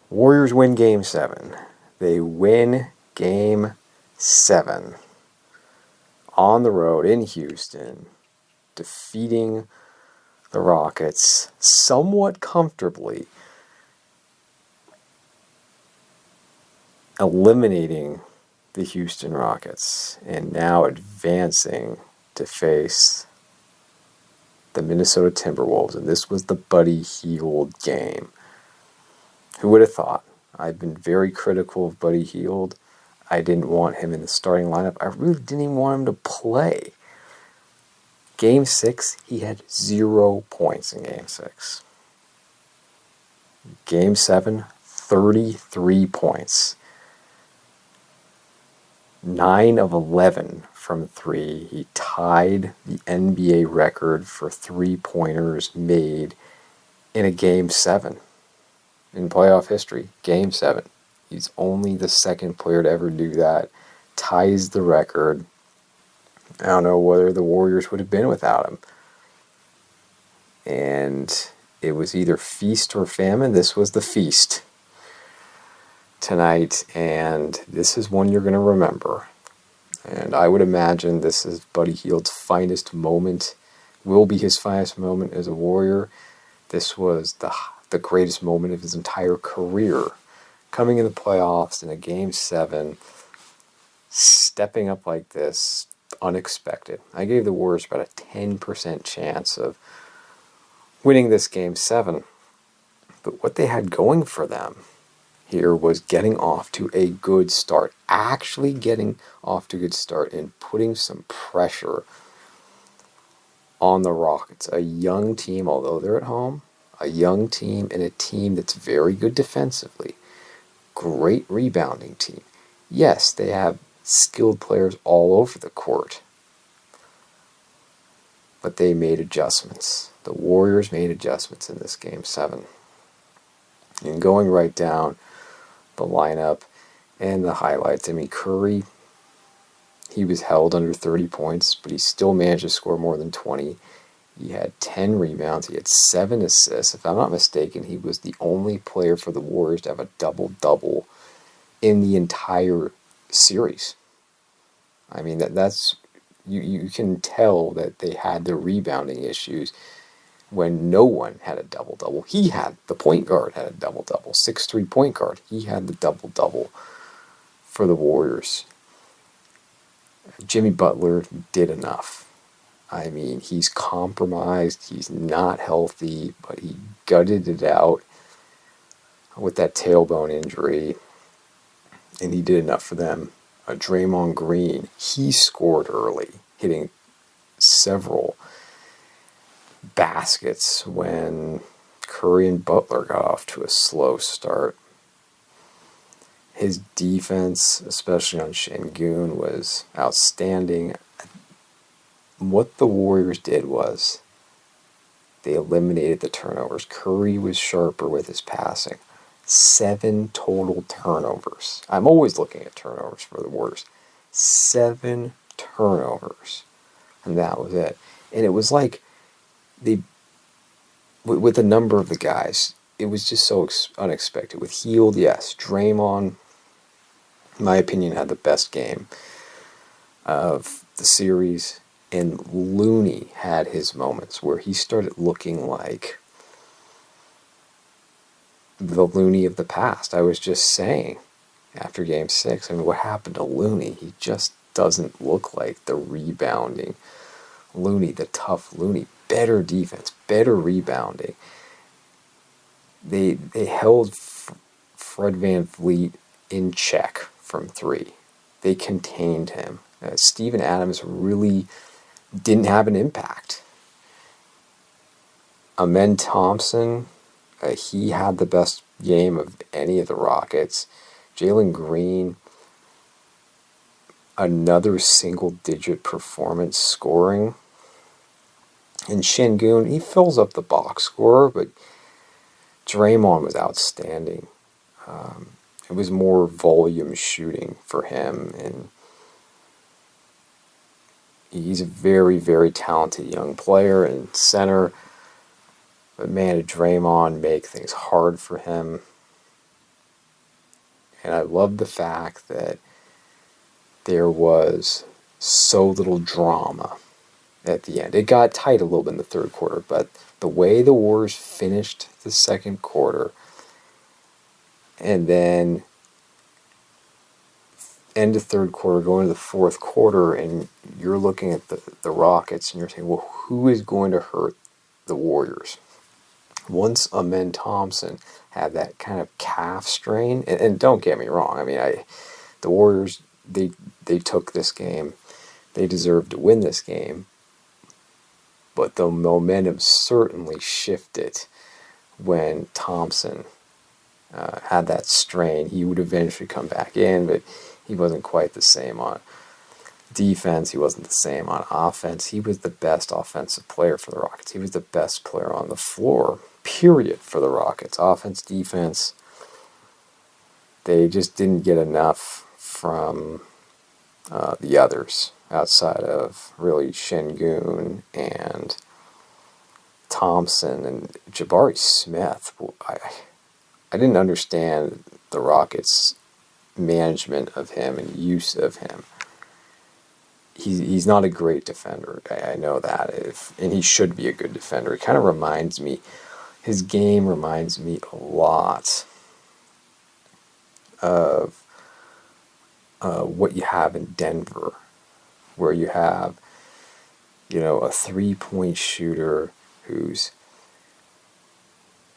Warriors win Game 7. They win Game 7 on the road in Houston, defeating the Rockets somewhat comfortably, eliminating the Houston Rockets, and now advancing to face the Minnesota Timberwolves. And this was the Buddy Hield game. Who would have thought? I've been very critical of Buddy Hield. I didn't want him in the starting lineup. I really didn't even want him to play. Game 6, he had 0 points in Game 6. Game 7, 33 points. 9 of 11 from 3. He tied the NBA record for three-pointers made in a Game 7 in playoff history. Game 7. He's only the second player to ever do that. Ties the record. I don't know whether the Warriors would have been without him. And it was either feast or famine. This was the feast tonight, and this is one you're going to remember. And I would imagine this is Buddy Hield's finest moment, will be his finest moment as a Warrior. This was the greatest moment of his entire career. Coming in the playoffs in a Game 7, stepping up like this, unexpected. I gave the Warriors about a 10% chance of winning this Game 7. But what they had going for them here was getting off to a good start. Actually getting off to a good start and putting some pressure on the Rockets. A young team, although they're at home, a young team and a team that's very good defensively. Great rebounding team. Yes, they have skilled players all over the court. But they made adjustments. The Warriors made adjustments in this Game 7. And going right down the lineup and the highlights. I mean, Curry, he was held under 30 points, but he still managed to score more than 20. He had 10 rebounds. He had 7 assists. If I'm not mistaken, he was the only player for the Warriors to have a double-double in the entire series. I mean, that's you can tell that they had the rebounding issues when no one had a double-double. He had, the point guard had a double-double, 6'3" point guard. He had the double-double for the Warriors. Jimmy Butler did enough. I mean, he's compromised, he's not healthy, but he gutted it out with that tailbone injury, and he did enough for them. Draymond Green, he scored early, hitting several baskets when Curry and Butler got off to a slow start. His defense, especially on Şengün, was outstanding. What the Warriors did was they eliminated the turnovers. Curry was sharper with his passing. 7 total turnovers. I'm always looking at turnovers for the Warriors. 7 turnovers. And that was it. And it was like with a number of the guys, it was just so unexpected. With Hield, yes. Draymond, in my opinion, had the best game of the series. And Looney had his moments where he started looking like the Looney of the past. I was just saying after Game 6, I mean, what happened to Looney? He just doesn't look like the rebounding Looney, the tough Looney. Better defense, better rebounding. They held Fred VanVleet in check from 3. They contained him. Steven Adams really didn't have an impact. Amen Thompson, he had the best game of any of the Rockets. Jalen Green, another single-digit performance scoring. And Şengün, he fills up the box score, but Draymond was outstanding. It was more volume shooting for him, and he's a very, very talented young player and center. But man, did Draymond make things hard for him. And I love the fact that there was so little drama at the end. It got tight a little bit in the third quarter, but the way the Warriors finished the second quarter and then end of third quarter, going to the fourth quarter, and you're looking at the Rockets and you're saying, well, who is going to hurt the Warriors? Once Amen Thompson had that kind of calf strain, and don't get me wrong, I mean, the Warriors, they took this game. They deserved to win this game. But the momentum certainly shifted when Thompson had that strain. He would eventually come back in, but he wasn't quite the same on defense. He wasn't the same on offense. He was the best offensive player for the Rockets. He was the best player on the floor, period, for the Rockets. Offense, defense, they just didn't get enough from the others outside of really Şengün and Thompson and Jabari Smith. I didn't understand the Rockets' management of him and use of him. He's not a great defender. I know that, and he should be a good defender. It kind of reminds me, his game reminds me a lot of what you have in Denver, where you have, a 3-point shooter who's,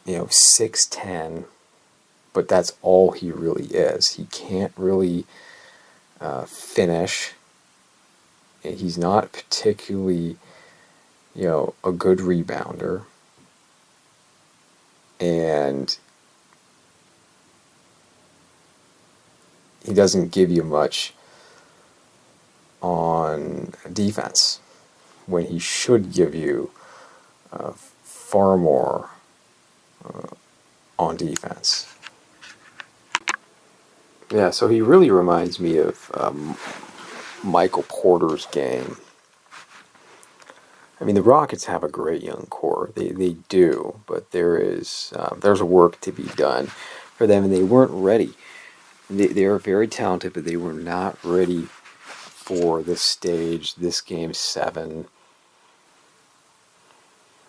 6'10", but that's all he really is. He can't really finish. He's not particularly, a good rebounder. And he doesn't give you much on defense when he should give you far more on defense. Yeah, so he really reminds me of Michael Porter's game. I mean, the Rockets have a great young core. They do, but there's work to be done for them, and they weren't ready. They are very talented, but they were not ready for this stage, this Game 7.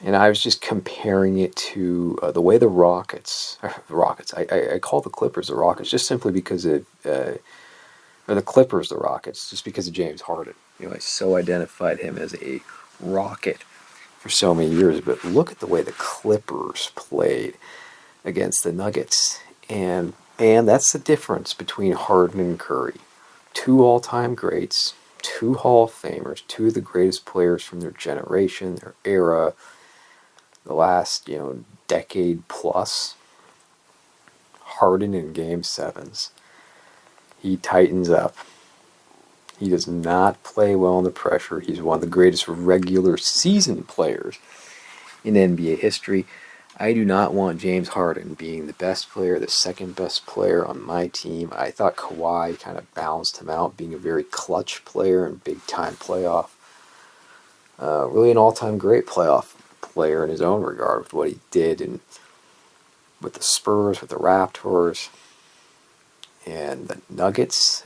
And I was just comparing it to the way the Rockets, I call the Clippers the Rockets just simply because of, or the Clippers the Rockets, just because of James Harden. I so identified him as a Rocket for so many years, but look at the way the Clippers played against the Nuggets. And that's the difference between Harden and Curry. Two all-time greats, two Hall of Famers, two of the greatest players from their generation, their era, the last, decade plus. Harden in Game 7s. He tightens up. He does not play well under pressure. He's one of the greatest regular season players in NBA history. I do not want James Harden being the best player, the second best player on my team. I thought Kawhi kind of balanced him out, being a very clutch player and big-time playoff. Really an all-time great playoff player in his own regard with what he did and with the Spurs, with the Raptors, and the Nuggets.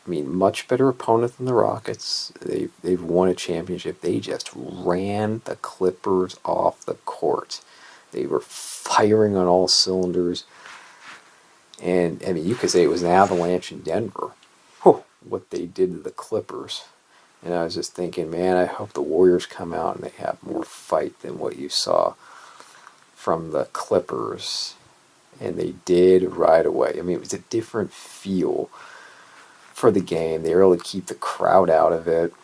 I mean, much better opponent than the Rockets. They've won a championship. They just ran the Clippers off the court. They were firing on all cylinders. And, I mean, you could say it was an avalanche in Denver. Whew, what they did to the Clippers. And I was just thinking, man, I hope the Warriors come out and they have more fight than what you saw from the Clippers. And they did right away. I mean, it was a different feel for the game. They were able to keep the crowd out of it.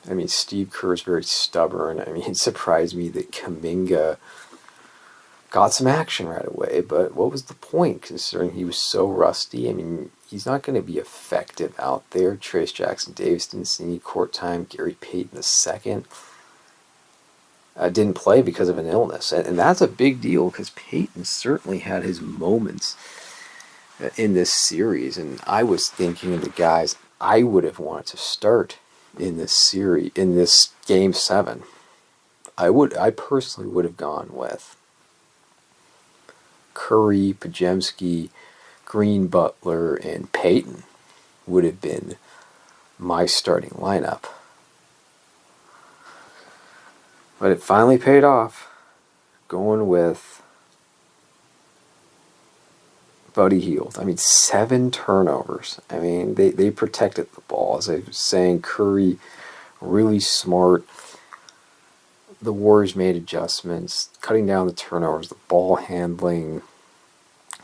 I mean, Steve Kerr's very stubborn. I mean, it surprised me that Kuminga got some action right away, but what was the point considering he was so rusty? I mean, he's not going to be effective out there. Trayce Jackson-Davis didn't see any court time. Gary Payton II didn't play because of an illness, and that's a big deal because Payton certainly had his moments in this series, and I was thinking of the guys I would have wanted to start in this series, in this Game 7. I personally would have gone with Curry, Podziemski, Green, Butler, and Payton would have been my starting lineup. But it finally paid off, going with Buddy Hield. 7 turnovers. They protected the ball. As I was saying, Curry, really smart. The Warriors made adjustments, cutting down the turnovers, the ball handling,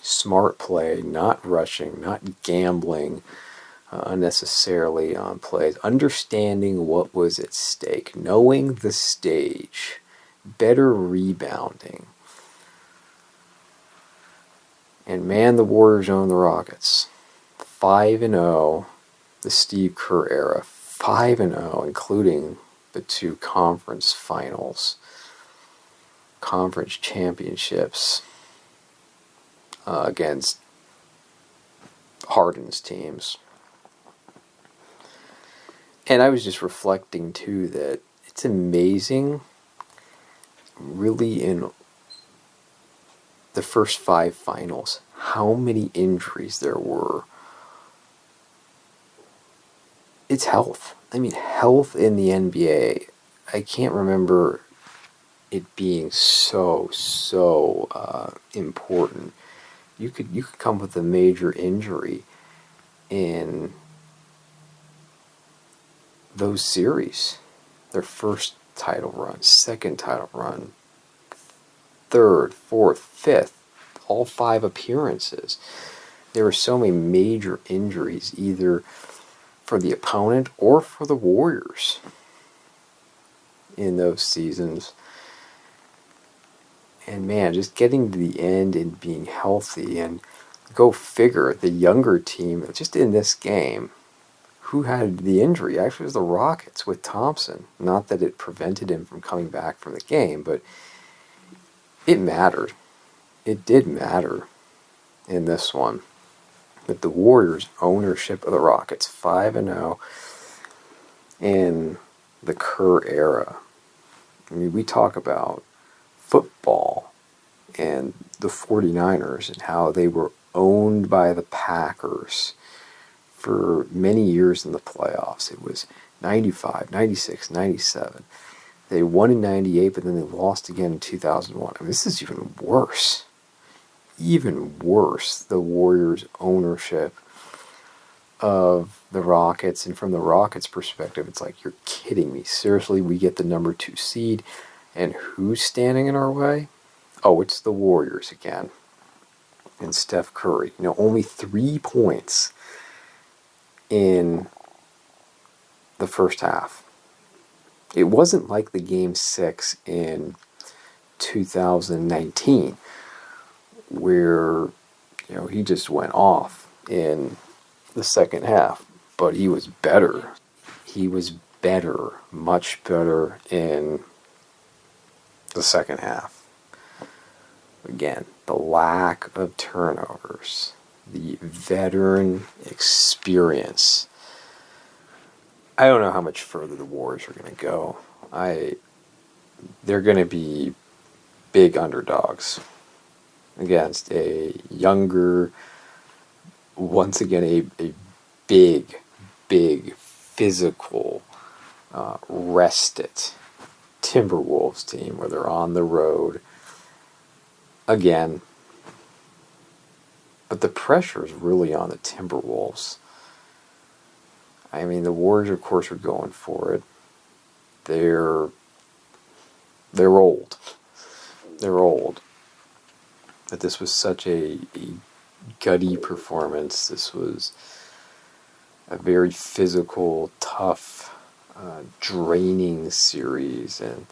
smart play, not rushing, not gambling unnecessarily on plays, understanding what was at stake, knowing the stage, better rebounding. And man, the Warriors own the Rockets. 5-0, the Steve Kerr era. 5-0, including the 2 conference finals, conference championships against Harden's teams. And I was just reflecting, too, that it's amazing, really, in the first 5 finals, how many injuries there were. It's health. Health in the NBA. I can't remember it being so important. You could come with a major injury in those series. Their first title run, second title run, third, fourth, fifth, all 5 appearances. There were so many major injuries, either for the opponent or for the Warriors in those seasons. And man, just getting to the end and being healthy, and go figure, the younger team, just in this game, who had the injury? Actually, it was the Rockets with Thompson. Not that it prevented him from coming back from the game, but it mattered. It did matter in this one. But the Warriors' ownership of the Rockets, 5-0, in the Kerr era. We talk about football and the 49ers and how they were owned by the Packers for many years in the playoffs. It was 95, 96, 97. They won in 98, but then they lost again in 2001. This is even worse. Even worse, the Warriors' ownership of the Rockets. And from the Rockets' perspective, it's like, you're kidding me. Seriously, we get the number 2 seed, and who's standing in our way? Oh, it's the Warriors again. And Steph Curry. Only 3 points in the first half. It wasn't like the Game 6 in 2019, where he just went off in the second half. But he was better. He was better, much better in the second half. Again, the lack of turnovers, the veteran experience. I don't know how much further the Warriors are going to go. They're going to be big underdogs against a younger, once again, a big, physical, rested Timberwolves team, where they're on the road again. But the pressure is really on the Timberwolves. The Warriors, of course, are going for it. They're old. They're old. But this was such a gutty performance. This was a very physical, tough, draining series. And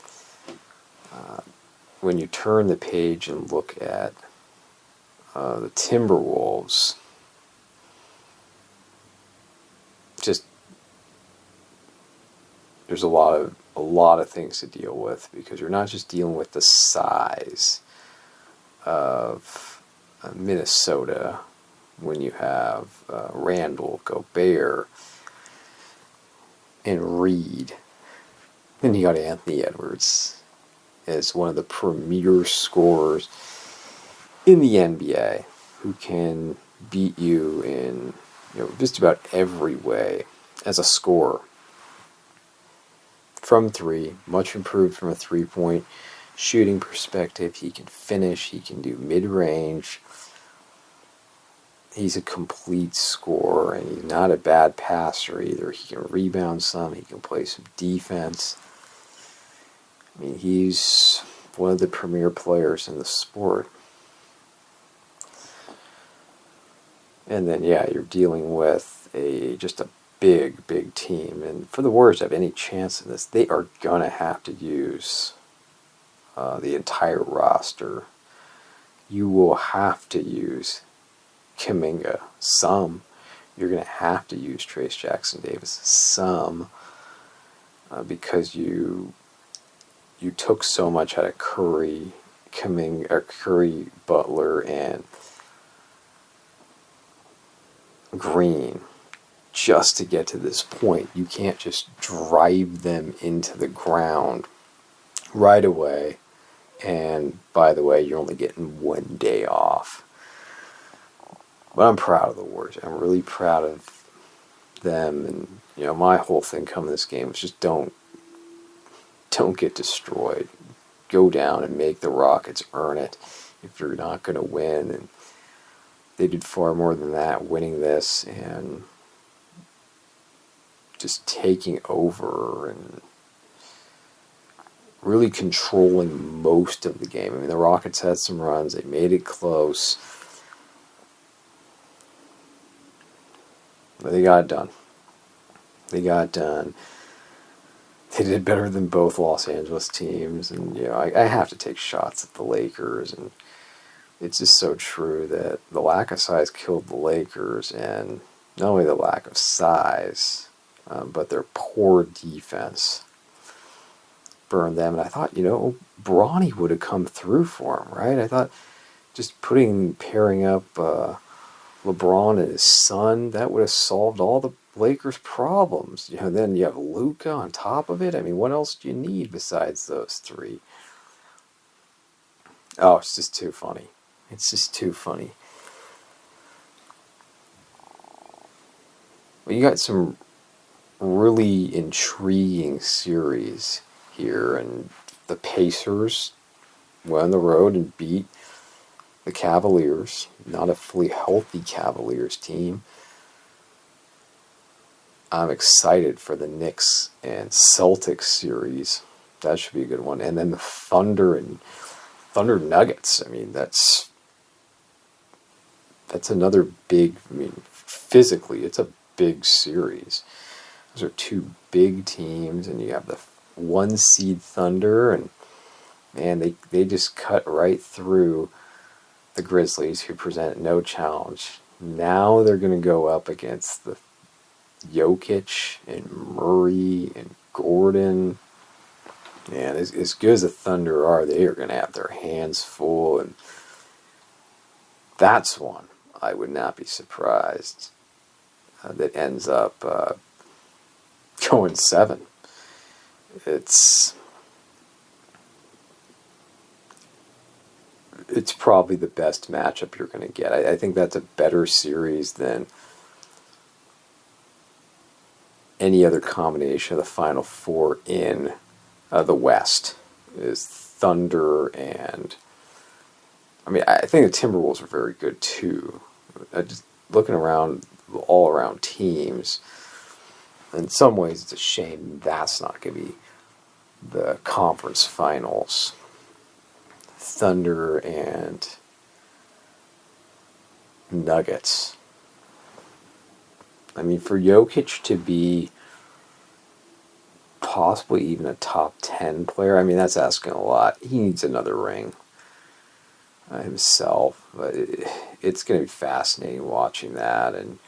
when you turn the page and look at the Timberwolves, just there's a lot of things to deal with, because you're not just dealing with the size of Minnesota when you have Randall, Gobert, and Reed. Then you got Anthony Edwards as one of the premier scorers in the NBA, who can beat you in just about every way as a scorer. From three, much improved from a three-point shooting perspective. He can finish, he can do mid-range. He's a complete scorer, and he's not a bad passer either. He can rebound some, he can play some defense. I mean, he's one of the premier players in the sport. And then, you're dealing with just a big team. And for the Warriors to have any chance in this, they are going to have to use the entire roster. You will have to use Kuminga some. You're going to have to use Trayce Jackson-Davis some, because you took so much out of Curry, Butler, and Green just to get to this point. You can't just drive them into the ground right away. And by the way, you're only getting 1 day off. But I'm proud of the Warriors. I'm really proud of them. And my whole thing coming this game was just don't get destroyed. Go down and make the Rockets earn it if you're not going to win. And they did far more than that, winning this and just taking over and really controlling most of the game. I mean, the Rockets had some runs. They made it close. But they got it done. They did better than both Los Angeles teams. And, I have to take shots at the Lakers. And it's just so true that the lack of size killed the Lakers. And not only the lack of size, but their poor defense burned them. And I thought, Bronny would have come through for him, right? I thought just pairing up LeBron and his son, that would have solved all the Lakers' problems. Then you have Luka on top of it. I mean, what else do you need besides those three? Oh, it's just too funny. It's just too funny. Well, you got some really intriguing series here, and the Pacers went on the road and beat the Cavaliers, not a fully healthy Cavaliers team. I'm excited for the Knicks and Celtics series. That should be a good one. And then the Thunder Nuggets. I mean, that's another big, physically, it's a big series. Those are two big teams, and you have the 1 seed Thunder, and man, they just cut right through the Grizzlies, who present no challenge. Now they're going to go up against the Jokic and Murray and Gordon. And as good as the Thunder are, they are going to have their hands full, and that's one I would not be surprised that ends up going 7. It's probably the best matchup you're going to get. I think that's a better series than any other combination of the Final Four in the West. Is Thunder and... I think the Timberwolves are very good too. Just looking around, all around teams, in some ways it's a shame that's not going to be the conference finals. Thunder and Nuggets. For Jokic to be possibly even a top 10 player, that's asking a lot. He needs another ring himself, but it's going to be fascinating watching that. And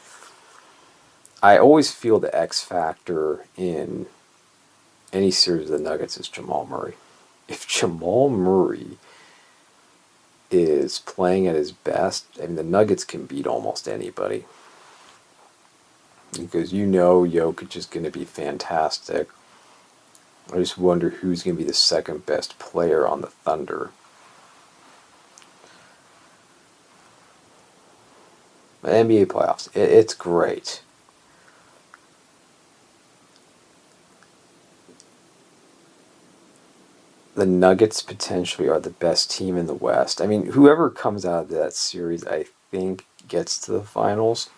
I always feel the X factor in any series of the Nuggets is Jamal Murray. If Jamal Murray is playing at his best, the Nuggets can beat almost anybody. Because Jokic is going to be fantastic. I just wonder who's going to be the second best player on the Thunder. NBA playoffs. It's great. The Nuggets potentially are the best team in the West. I mean, whoever comes out of that series, I think, gets to the finals.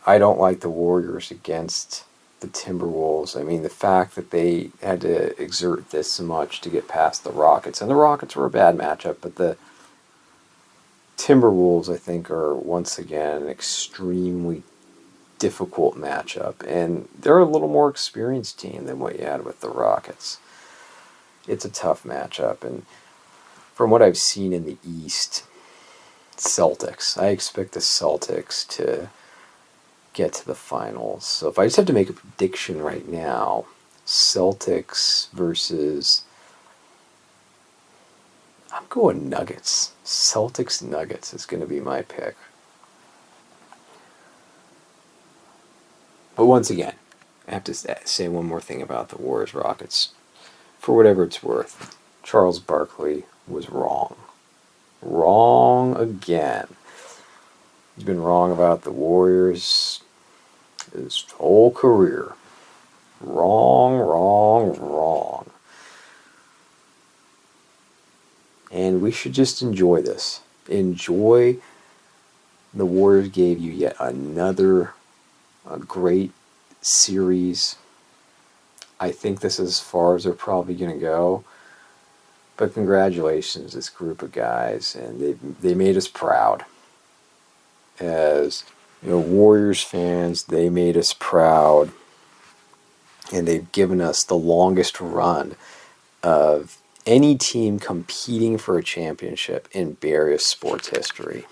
I don't like the Warriors against the Timberwolves. I mean, the fact that they had to exert this much to get past the Rockets, and the Rockets were a bad matchup, but the Timberwolves, I think, are once again an extremely difficult matchup, and they're a little more experienced team than what you had with the Rockets. It's a tough matchup, and from what I've seen in the East, Celtics. I expect the Celtics to get to the finals. So if I just have to make a prediction right now, Celtics versus... I'm going Nuggets. Celtics Nuggets is going to be my pick. But once again, I have to say one more thing about the Warriors Rockets. For whatever it's worth, Charles Barkley was wrong. Wrong again. He's been wrong about the Warriors his whole career. Wrong, wrong, wrong. And we should just enjoy this. Enjoy the Warriors gave you yet another great series. I think this is as far as they're probably going to go. But congratulations, this group of guys. And they made us proud. As Warriors fans, they made us proud. And they've given us the longest run of any team competing for a championship in various sports history.